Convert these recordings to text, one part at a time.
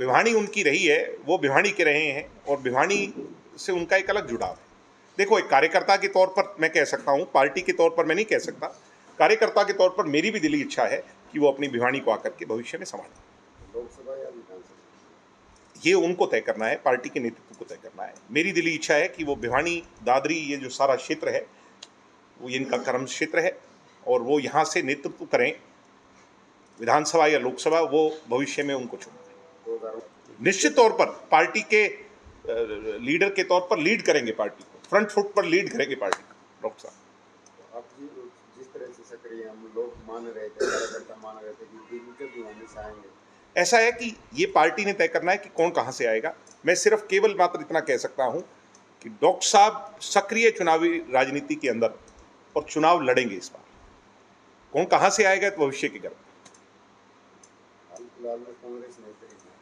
भिवानी उनकी रही है, वो भिवानी के रहे हैं और भिवानी से उनका एक अलग जुड़ाव है। देखो, एक कार्यकर्ता के तौर पर मैं कह सकता हूँ, पार्टी के तौर पर मैं नहीं कह सकता, कार्यकर्ता के तौर पर मेरी भी दिली इच्छा है कि वो अपनी भिवानी को आकर के भविष्य में संभालें। लोकसभा या विधानसभा ये उनको तय करना है, पार्टी के नेतृत्व को तय करना है। मेरी दिली इच्छा है कि वो भिवानी, दादरी, ये जो सारा क्षेत्र है वो इनका कर्म क्षेत्र है और वो यहाँ से नेतृत्व करें, विधानसभा या लोकसभा, वो भविष्य में उनको चुनें। निश्चित तौर पर पार्टी के लीडर के तौर पर लीड करेंगे, पार्टी को फ्रंट फुट पर लीड करेंगे पार्टी को। डॉक्टर साहब, आप जिस तरह से सक्रिय हम लोग मान रहे थे, कार्यकर्ता मान रहे थे कि भिवानी से आएंगे, ऐसा है कि ये पार्टी ने तय करना है कि कौन कहाँ से आएगा। मैं सिर्फ केवल मात्र इतना कह सकता हूँ कि डॉक्टर साहब सक्रिय चुनावी राजनीति के अंदर और चुनाव लड़ेंगे इस बार। कौन कहाँ से आएगा तो भविष्य की गर्व। हाल फिलहाल में कांग्रेस नहीं खरीदना,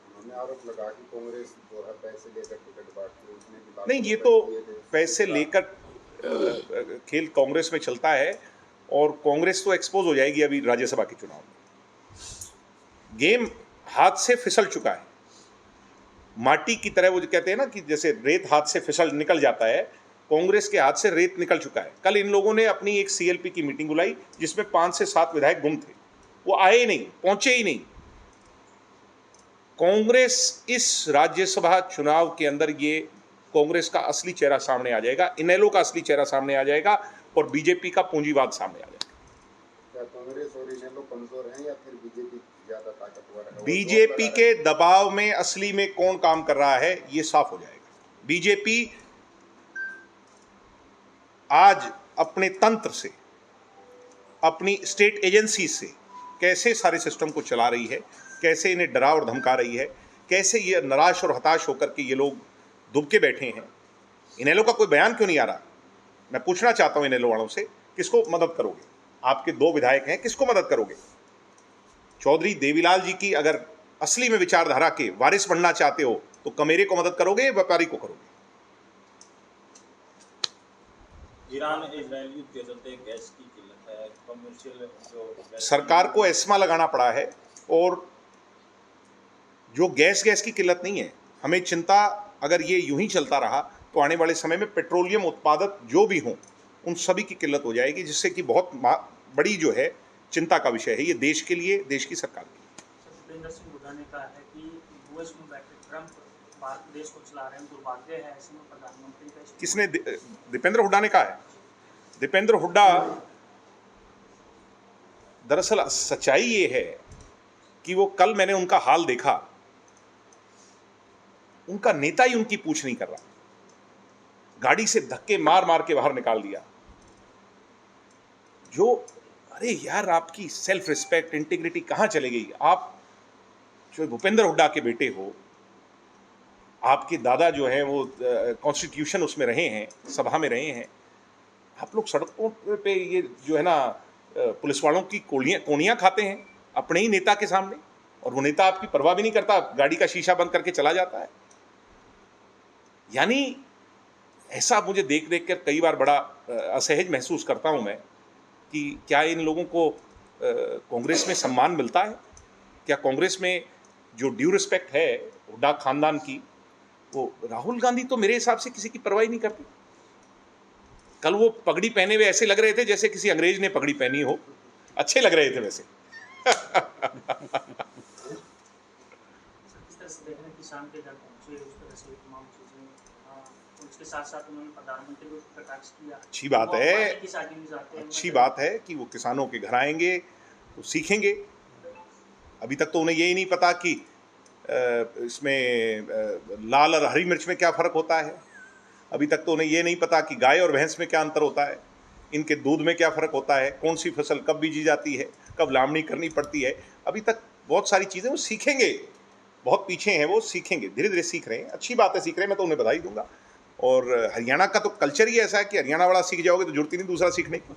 उन्होंने आरोप लगा कि कांग्रेस जो है पैसे लेकर टिकट बांटती है, उसने भी नहीं, ये तो पैसे लेकर खेल कांग्रेस में चलता है और कांग्रेस तो एक्सपोज हो जाएगी अभी राज्यसभा के चुनाव में। गेम हाथ से फिसल चुका है, माटी की तरह। वो जो कहते हैं ना कि जैसे रेत हाथ से फिसल निकल जाता है, कांग्रेस के हाथ से रेत निकल चुका है। कल इन लोगों ने अपनी एक सीएलपी की मीटिंग बुलाई जिसमें 5 से 7 विधायक गुम थे, वो आए ही नहीं, पहुंचे ही नहीं। कांग्रेस इस राज्यसभा चुनाव के अंदर ये कांग्रेस का असली चेहरा सामने आ जाएगा, इनेलो का असली चेहरा सामने आ जाएगा और बीजेपी का पूंजीवाद सामने आ जाएगा। क्या कांग्रेस और इनेलो कमजोर हैं या फिर बीजेपी ज्यादा ताकतवर है? बीजेपी के दबाव में असली में कौन काम कर रहा है ये साफ हो जाएगा। बीजेपी आज अपने तंत्र से, अपनी स्टेट एजेंसी से कैसे सारे सिस्टम को चला रही है, कैसे इन्हें डरा और धमका रही है, कैसे ये निराश और हताश होकर के ये लोग दुबके बैठे हैं। इनेलो का कोई बयान क्यों नहीं आ रहा? मैं पूछना चाहता हूं इनेलो वालों से, किसको मदद करोगे? आपके 2 विधायक हैं, किसको मदद करोगे? चौधरी देवीलाल जी की अगर असली में विचारधारा के वारिस बनना चाहते हो तो कमेरे को मदद करोगे या व्यापारी को करोगे? ईरान इजराइल युद्ध के चलते गैस की किल्लत है, कमर्शियल जो सरकार को एस्मा लगाना पड़ा है और जो गैस की किल्लत नहीं है। हमें चिंता, अगर ये यूं ही चलता रहा तो आने वाले समय में पेट्रोलियम उत्पादक जो भी हों उन सभी की किल्लत हो जाएगी, जिससे कि बहुत बड़ी जो है चिंता का विषय है ये देश के लिए, देश की सरकार के लिए। दीपेंद्र सिंह हुड्डा ने कहा है कि यूएस में बैठे ट्रंप देश को चला रहे हैं, दुर्भाग्य है ऐसे में प्रधानमंत्री का। किसने? दीपेंद्र हुड्डा ने कहा है। दीपेंद्र हुड्डा, दरअसल सच्चाई ये है कि वो, कल मैंने उनका हाल देखा, उनका नेता ही उनकी पूछ नहीं कर रहा, गाड़ी से धक्के मार मार के बाहर निकाल दिया। जो, अरे यार, आपकी सेल्फ रिस्पेक्ट, इंटीग्रिटी कहां चली गई? आप जो भूपेंद्र हुड्डा के बेटे हो, आपके दादा जो हैं वो कॉन्स्टिट्यूशन उसमें रहे हैं, सभा में रहे हैं, आप लोग सड़कों पे ये जो है ना पुलिस वालों की कोड़ियां खाते हैं अपने ही नेता के सामने, और वो नेता आपकी परवाह भी नहीं करता, गाड़ी का शीशा बंद करके चला जाता है। यानी ऐसा मुझे देख देख कर कई बार बड़ा असहज महसूस करता हूं मैं कि क्या इन लोगों को कांग्रेस में सम्मान मिलता है? क्या कांग्रेस में जो ड्यू रिस्पेक्ट है हुड्डा खानदान की, वो राहुल गांधी तो मेरे हिसाब से किसी की परवाह नहीं करती। कल वो पगड़ी पहने हुए ऐसे लग रहे थे जैसे किसी अंग्रेज ने पगड़ी पहनी हो, अच्छे लग रहे थे वैसे। किसान के घर पहुंचे, उस तरह से तमाम चीजें, उसके साथ साथ उन्होंने प्रधानमंत्री को कटाक्ष किया। अच्छी बात है, अच्छी बात है कि वो किसानों के घर आएंगे तो सीखेंगे। अभी तक तो उन्हें यही नहीं पता कि इसमें लाल और हरी मिर्च में क्या फ़र्क होता है। अभी तक तो उन्हें ये नहीं पता कि गाय और भैंस में क्या अंतर होता है, इनके दूध में क्या फ़र्क होता है, कौन सी फसल कब बीजी जाती है, कब लावणी करनी पड़ती है। अभी तक बहुत सारी चीज़ें वो सीखेंगे, बहुत पीछे हैं, वो सीखेंगे, धीरे धीरे सीख रहे हैं। अच्छी बात है, सीख रहे हैं, मैं तो उन्हें बधाई दूंगा। और हरियाणा का तो कल्चर ही ऐसा है कि हरियाणा वाला सीख जाओगे तो जरूरत ही नहीं दूसरा सीखने की।